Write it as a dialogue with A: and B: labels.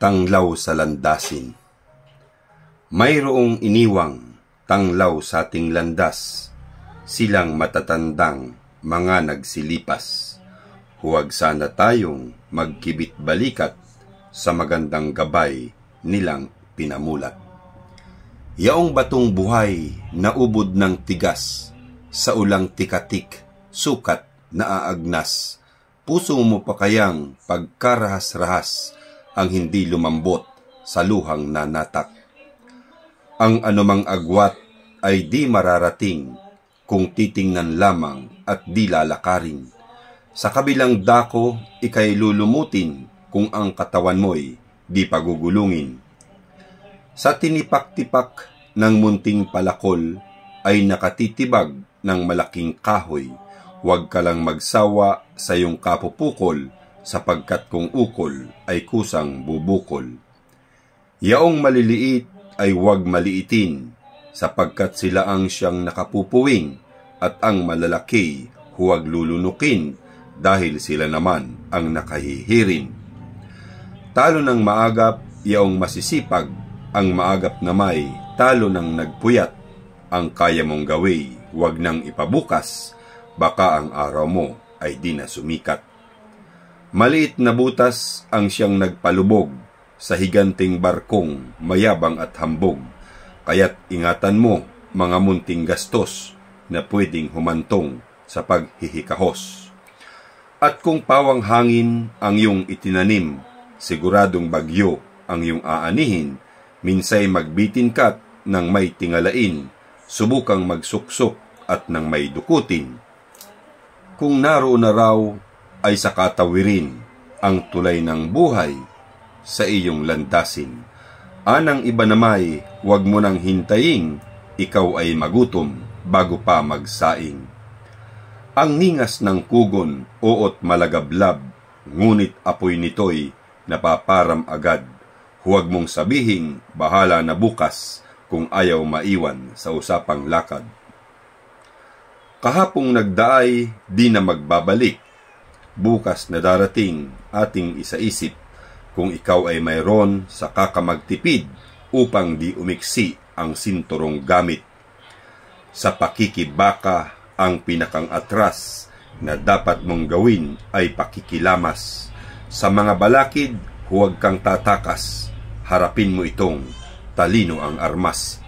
A: Tanglaw sa landasin. Mayroong iniwang tanglaw sa ating landas, silang matatandang mga nagsilipas. Huwag sana tayong magkibit balikat sa magandang gabay nilang pinamulat. Yaong batong buhay na ubod ng tigas, sa ulang tikatik, sukat na aagnas. Puso mo pa kayang pagkarahas-rahas ang hindi lumambot sa luhang nanatak. Ang anumang agwat ay di mararating kung titingnan lamang at di lalakarin. Sa kabilang dako, ikay lulumutin kung ang katawan mo'y di pagugulungin. Sa tinipak-tipak ng munting palakol ay nakatitibag ng malaking kahoy. Huwag ka lang magsawa sa iyong kapupukol, sapagkat kung ukol ay kusang bubukol. Yaong maliliit ay huwag maliitin, sapagkat sila ang siyang nakapupuwing, at ang malalaki huwag lulunukin, dahil sila naman ang nakahihirin. Talo ng maagap, yaong masisipag, ang maagap na may talo ng nagpuyat. Ang kaya mong gawi, huwag nang ipabukas, baka ang araw mo ay di na sumikat. Maliit na butas ang siyang nagpalubog sa higanting barkong mayabang at hambog, kaya't ingatan mo mga munting gastos na pwedeng humantong sa paghihikahos. At kung pawang hangin ang iyong itinanim, siguradong bagyo ang iyong aanihin. Minsay magbitin ka't nang may tingalain, subukang magsuksok at nang may dukutin. Kung naroon na raw ay sa katawirin ang tulay ng buhay sa iyong landasin. Anang iba namay, huwag mo nang hintayin, ikaw ay magutom bago pa magsaing. Ang ningas ng kugon, oot malagablab, ngunit apoy nito'y napaparam agad. Huwag mong sabihing bahala na bukas kung ayaw maiwan sa usapang lakad. Kahapong nagdaay, di na magbabalik. Bukas na darating, ating isaisip kung ikaw ay mayroon sa kakamagtipid upang di umiksi ang sinturong gamit. Sa pakikibaka, ang pinakang atras na dapat mong gawin ay pakikilamas. Sa mga balakid, huwag kang tatakas. Harapin mo itong talino ang armas.